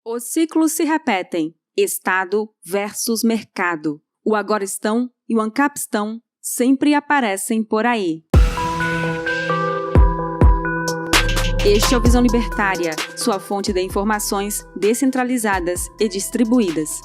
Os ciclos se repetem. Estado versus mercado. O agora estão e o ancapistão sempre aparecem por aí. Este é o Visão Libertária, sua fonte de informações descentralizadas e distribuídas.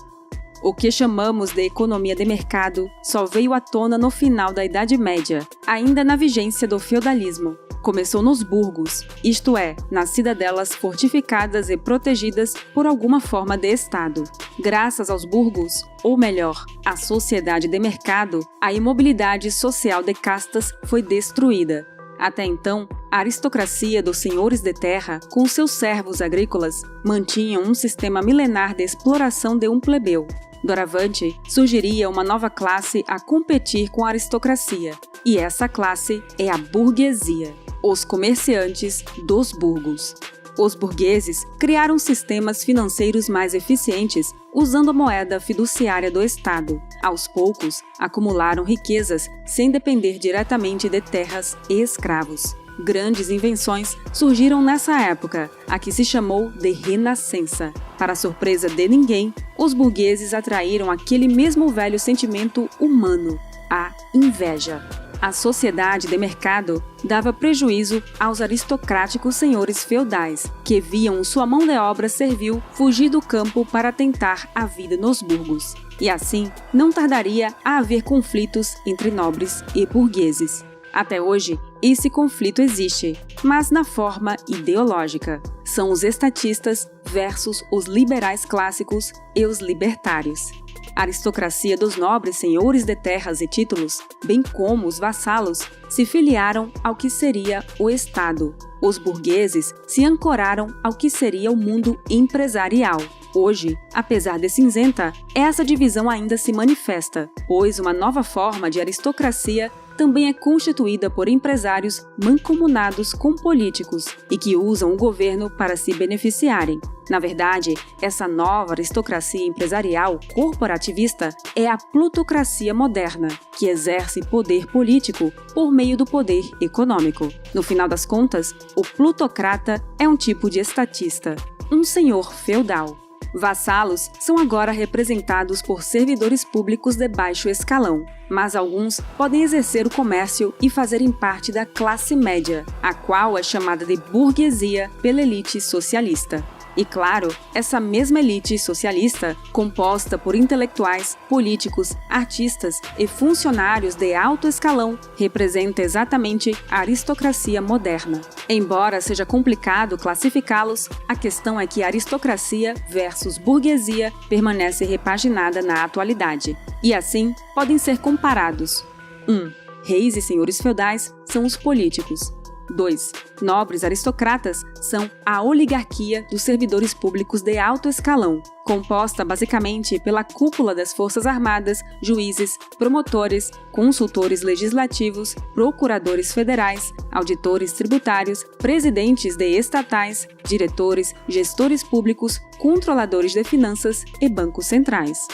O que chamamos de economia de mercado só veio à tona no final da Idade Média, ainda na vigência do feudalismo. Começou nos burgos, isto é, nas cidadelas fortificadas e protegidas por alguma forma de Estado. Graças aos burgos, ou melhor, à sociedade de mercado, a imobilidade social de castas foi destruída. Até então, a aristocracia dos senhores de terra, com seus servos agrícolas, mantinham um sistema milenar de exploração de um plebeu. Doravante, surgiria uma nova classe a competir com a aristocracia, e essa classe é a burguesia, os comerciantes dos burgos. Os burgueses criaram sistemas financeiros mais eficientes usando a moeda fiduciária do Estado. Aos poucos, acumularam riquezas sem depender diretamente de terras e escravos. Grandes invenções surgiram nessa época, a que se chamou de Renascença. Para surpresa de ninguém, os burgueses atraíram aquele mesmo velho sentimento humano, a inveja. A sociedade de mercado dava prejuízo aos aristocráticos senhores feudais, que viam sua mão de obra servil fugir do campo para tentar a vida nos burgos. E assim, não tardaria a haver conflitos entre nobres e burgueses. Até hoje, esse conflito existe, mas na forma ideológica. São os estatistas versus os liberais clássicos e os libertários. A aristocracia dos nobres senhores de terras e títulos, bem como os vassalos, se filiaram ao que seria o Estado. Os burgueses se ancoraram ao que seria o mundo empresarial. Hoje, apesar de cinzenta, essa divisão ainda se manifesta, pois uma nova forma de aristocracia também é constituída por empresários mancomunados com políticos e que usam o governo para se beneficiarem. Na verdade, essa nova aristocracia empresarial corporativista é a plutocracia moderna, que exerce poder político por meio do poder econômico. No final das contas, o plutocrata é um tipo de estatista, um senhor feudal. Vassalos são agora representados por servidores públicos de baixo escalão, mas alguns podem exercer o comércio e fazerem parte da classe média, a qual é chamada de burguesia pela elite socialista. E claro, essa mesma elite socialista, composta por intelectuais, políticos, artistas e funcionários de alto escalão, representa exatamente a aristocracia moderna. Embora seja complicado classificá-los, a questão é que a aristocracia versus burguesia permanece repaginada na atualidade. E assim, podem ser comparados. 1. Reis e senhores feudais são os políticos. 2. Nobres aristocratas são a oligarquia dos servidores públicos de alto escalão, composta basicamente pela cúpula das Forças Armadas, juízes, promotores, consultores legislativos, procuradores federais, auditores tributários, presidentes de estatais, diretores, gestores públicos, controladores de finanças e bancos centrais.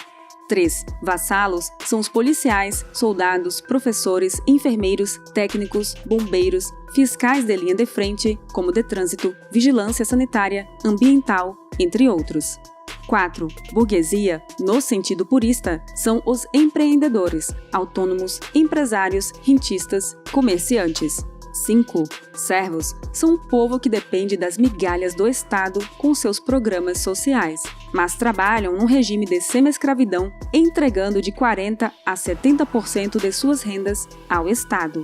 3. Vassalos são os policiais, soldados, professores, enfermeiros, técnicos, bombeiros, fiscais de linha de frente, como de trânsito, vigilância sanitária, ambiental, entre outros. 4. Burguesia, no sentido purista, são os empreendedores, autônomos, empresários, rentistas, comerciantes. 5. Servos são o povo que depende das migalhas do Estado com seus programas sociais, mas trabalham num regime de semi-escravidão, entregando de 40% a 70% de suas rendas ao Estado.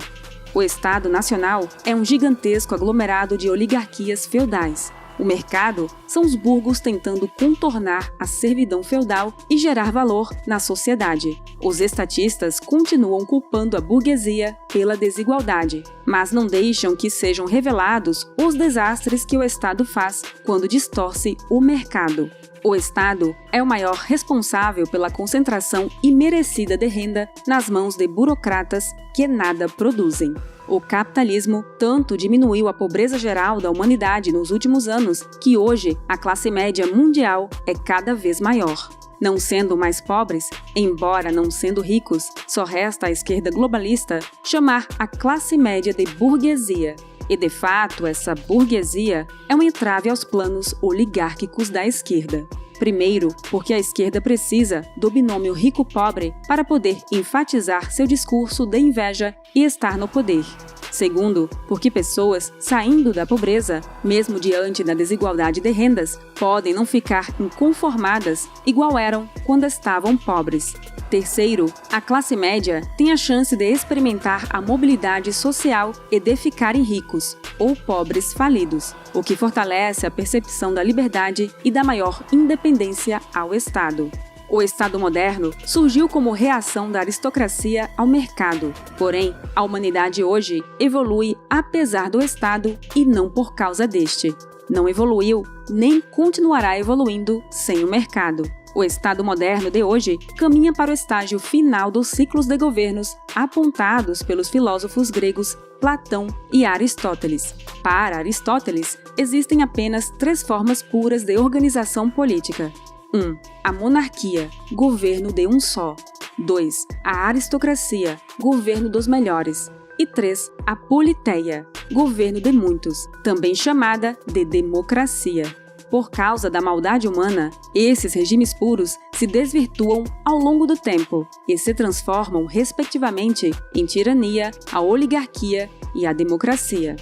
O Estado Nacional é um gigantesco aglomerado de oligarquias feudais. O mercado são os burgos tentando contornar a servidão feudal e gerar valor na sociedade. Os estatistas continuam culpando a burguesia pela desigualdade, mas não deixam que sejam revelados os desastres que o Estado faz quando distorce o mercado. O Estado é o maior responsável pela concentração imerecida de renda nas mãos de burocratas que nada produzem. O capitalismo tanto diminuiu a pobreza geral da humanidade nos últimos anos que hoje a classe média mundial é cada vez maior. Não sendo mais pobres, embora não sendo ricos, só resta à esquerda globalista chamar a classe média de burguesia. E, de fato, essa burguesia é um entrave aos planos oligárquicos da esquerda. Primeiro, porque a esquerda precisa do binômio rico-pobre para poder enfatizar seu discurso de inveja e estar no poder. Segundo, porque pessoas saindo da pobreza, mesmo diante da desigualdade de rendas, podem não ficar inconformadas igual eram quando estavam pobres. Terceiro, a classe média tem a chance de experimentar a mobilidade social e de ficarem ricos, ou pobres falidos, o que fortalece a percepção da liberdade e da maior independência ao Estado. O Estado moderno surgiu como reação da aristocracia ao mercado. Porém, a humanidade hoje evolui apesar do Estado e não por causa deste. Não evoluiu, nem continuará evoluindo sem o mercado. O Estado moderno de hoje caminha para o estágio final dos ciclos de governos apontados pelos filósofos gregos Platão e Aristóteles. Para Aristóteles, existem apenas 3 formas puras de organização política. 1. A monarquia, governo de um só. 2. A aristocracia, governo dos melhores. E 3. A politeia, governo de muitos, também chamada de democracia. Por causa da maldade humana, esses regimes puros se desvirtuam ao longo do tempo e se transformam, respectivamente, em tirania, a oligarquia e a democracia.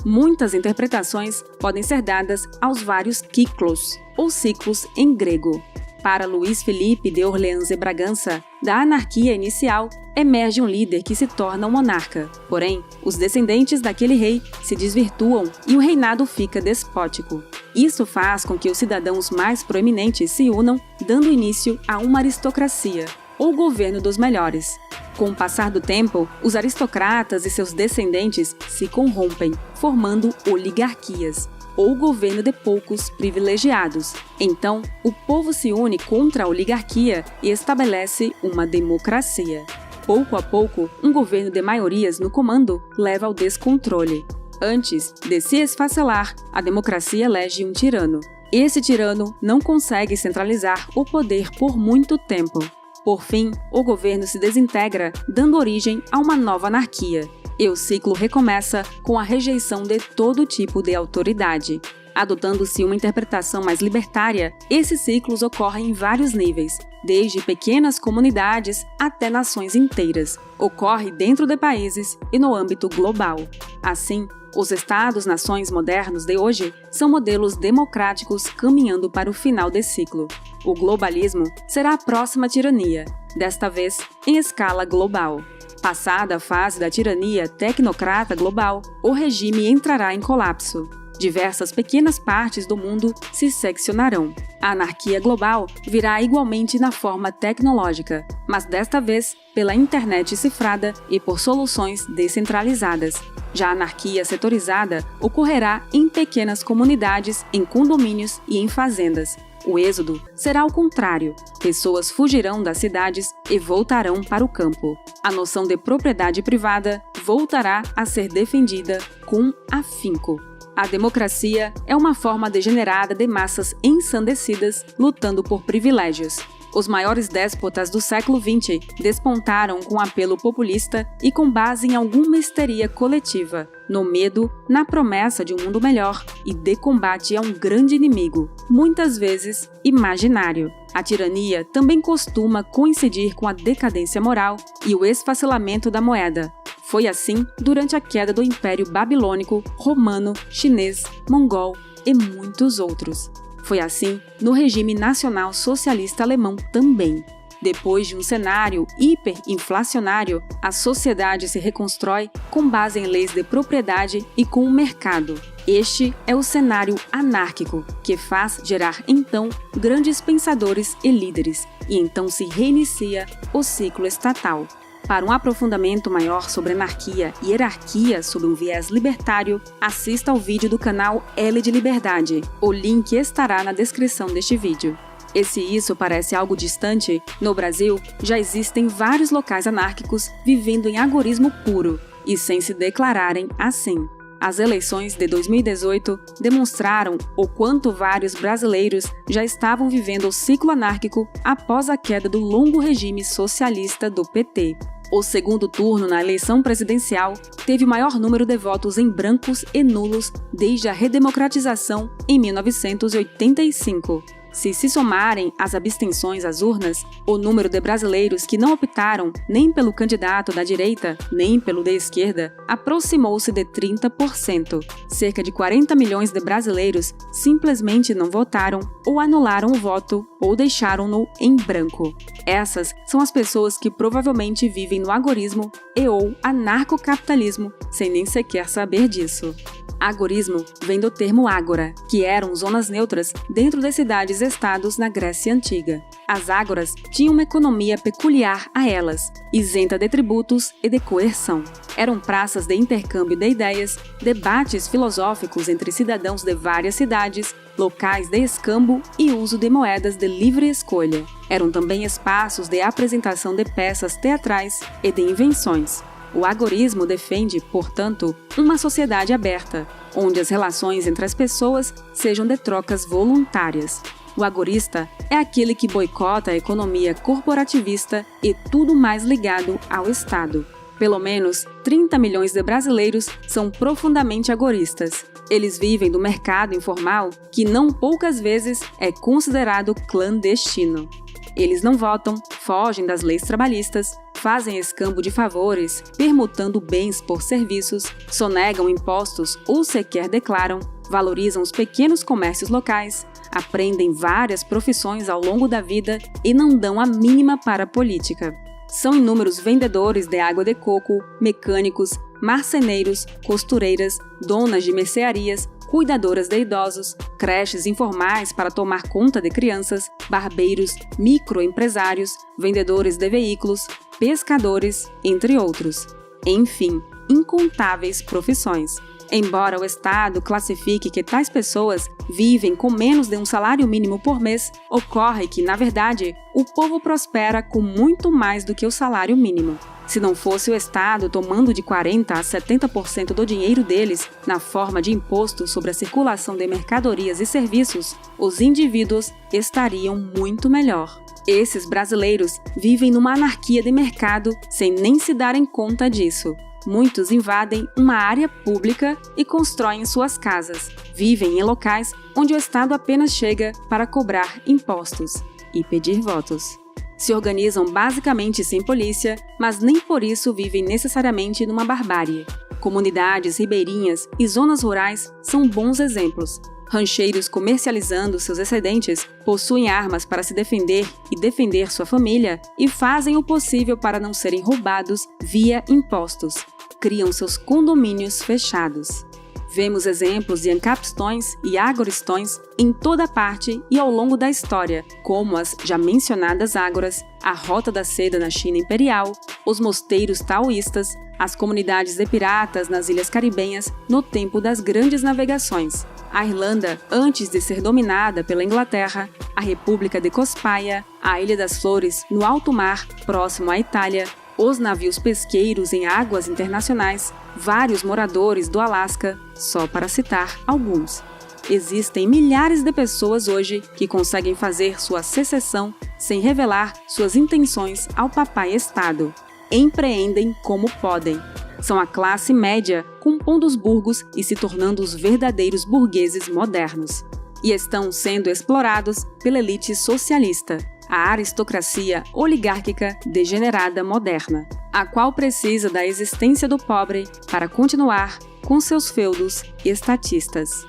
Muitas interpretações podem ser dadas aos vários kyklos, ou ciclos em grego. Para Luís Felipe de Orleans e Bragança, da anarquia inicial emerge um líder que se torna um monarca. Porém, os descendentes daquele rei se desvirtuam e o reinado fica despótico. Isso faz com que os cidadãos mais proeminentes se unam, dando início a uma aristocracia, ou governo dos melhores. Com o passar do tempo, os aristocratas e seus descendentes se corrompem, formando oligarquias, ou governo de poucos privilegiados. Então, o povo se une contra a oligarquia e estabelece uma democracia. Pouco a pouco, um governo de maiorias no comando leva ao descontrole. Antes de se esfacelar, a democracia elege um tirano. Esse tirano não consegue centralizar o poder por muito tempo. Por fim, o governo se desintegra, dando origem a uma nova anarquia. E o ciclo recomeça com a rejeição de todo tipo de autoridade. Adotando-se uma interpretação mais libertária, esses ciclos ocorrem em vários níveis, desde pequenas comunidades até nações inteiras. Ocorre dentro de países e no âmbito global. Assim, os Estados-nações modernos de hoje são modelos democráticos caminhando para o final desse ciclo. O globalismo será a próxima tirania, desta vez em escala global. Passada a fase da tirania tecnocrata global, o regime entrará em colapso. Diversas pequenas partes do mundo se seccionarão. A anarquia global virá igualmente na forma tecnológica, mas desta vez pela internet cifrada e por soluções descentralizadas. Já a anarquia setorizada ocorrerá em pequenas comunidades, em condomínios e em fazendas. O êxodo será o contrário. Pessoas fugirão das cidades e voltarão para o campo. A noção de propriedade privada voltará a ser defendida com afinco. A democracia é uma forma degenerada de massas ensandecidas lutando por privilégios. Os maiores déspotas do século XX despontaram com apelo populista e com base em alguma histeria coletiva, no medo, na promessa de um mundo melhor e de combate a um grande inimigo, muitas vezes imaginário. A tirania também costuma coincidir com a decadência moral e o esfacelamento da moeda. Foi assim durante a queda do Império Babilônico, Romano, Chinês, Mongol e muitos outros. Foi assim no regime nacional socialista alemão também. Depois de um cenário hiperinflacionário, a sociedade se reconstrói com base em leis de propriedade e com o mercado. Este é o cenário anárquico, que faz gerar então grandes pensadores e líderes, e então se reinicia o ciclo estatal. Para um aprofundamento maior sobre anarquia e hierarquia sob um viés libertário, assista ao vídeo do canal L de Liberdade. O link estará na descrição deste vídeo. E se isso parece algo distante, no Brasil já existem vários locais anárquicos vivendo em agorismo puro e sem se declararem assim. As eleições de 2018 demonstraram o quanto vários brasileiros já estavam vivendo o ciclo anárquico após a queda do longo regime socialista do PT. O segundo turno na eleição presidencial teve o maior número de votos em brancos e nulos desde a redemocratização em 1985. Se somarem as abstenções às urnas, o número de brasileiros que não optaram nem pelo candidato da direita, nem pelo da esquerda, aproximou-se de 30%. Cerca de 40 milhões de brasileiros simplesmente não votaram ou anularam o voto ou deixaram-no em branco. Essas são as pessoas que provavelmente vivem no agorismo e/ou anarcocapitalismo, sem nem sequer saber disso. Agorismo vem do termo ágora, que eram zonas neutras dentro das cidades-estados na Grécia Antiga. As ágoras tinham uma economia peculiar a elas, isenta de tributos e de coerção. Eram praças de intercâmbio de ideias, debates filosóficos entre cidadãos de várias cidades, locais de escambo e uso de moedas de livre escolha. Eram também espaços de apresentação de peças teatrais e de invenções. O agorismo defende, portanto, uma sociedade aberta, onde as relações entre as pessoas sejam de trocas voluntárias. O agorista é aquele que boicota a economia corporativista e tudo mais ligado ao Estado. Pelo menos 30 milhões de brasileiros são profundamente agoristas. Eles vivem do mercado informal, que não poucas vezes é considerado clandestino. Eles não votam, fogem das leis trabalhistas, fazem escambo de favores, permutando bens por serviços, sonegam impostos ou sequer declaram, valorizam os pequenos comércios locais, aprendem várias profissões ao longo da vida e não dão a mínima para a política. São inúmeros vendedores de água de coco, mecânicos, marceneiros, costureiras, donas de mercearias, cuidadoras de idosos, creches informais para tomar conta de crianças, barbeiros, microempresários, vendedores de veículos, pescadores, entre outros. Enfim, incontáveis profissões. Embora o Estado classifique que tais pessoas vivem com menos de um salário mínimo por mês, ocorre que, na verdade, o povo prospera com muito mais do que o salário mínimo. Se não fosse o Estado tomando de 40% a 70% do dinheiro deles na forma de imposto sobre a circulação de mercadorias e serviços, os indivíduos estariam muito melhor. Esses brasileiros vivem numa anarquia de mercado sem nem se darem conta disso. Muitos invadem uma área pública e constroem suas casas. Vivem em locais onde o Estado apenas chega para cobrar impostos e pedir votos. Se organizam basicamente sem polícia, mas nem por isso vivem necessariamente numa barbárie. Comunidades ribeirinhas e zonas rurais são bons exemplos. Rancheiros comercializando seus excedentes possuem armas para se defender e defender sua família e fazem o possível para não serem roubados via impostos. Criam seus condomínios fechados. Vemos exemplos de ancapistões e agoristões em toda parte e ao longo da história, como as já mencionadas ágoras, a Rota da Seda na China Imperial, os mosteiros taoístas, as comunidades de piratas nas Ilhas Caribenhas no tempo das grandes navegações, a Irlanda antes de ser dominada pela Inglaterra, a República de Cospaia, a Ilha das Flores no alto mar próximo à Itália, os navios pesqueiros em águas internacionais, vários moradores do Alasca, só para citar alguns. Existem milhares de pessoas hoje que conseguem fazer sua secessão sem revelar suas intenções ao papai Estado. Empreendem como podem. São a classe média compondo os burgos e se tornando os verdadeiros burgueses modernos. E estão sendo explorados pela elite socialista, a aristocracia oligárquica degenerada moderna, a qual precisa da existência do pobre para continuar com seus feudos estatistas.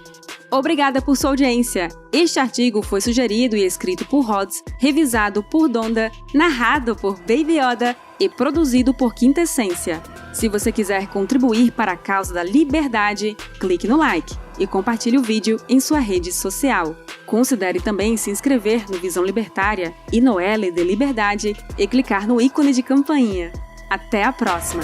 Obrigada por sua audiência. Este artigo foi sugerido e escrito por Rods, revisado por Donda, narrado por Baby Yoda e produzido por Quintessência. Se você quiser contribuir para a causa da liberdade, clique no like e compartilhe o vídeo em sua rede social. Considere também se inscrever no Visão Libertária e no L de Liberdade e clicar no ícone de campainha. Até a próxima!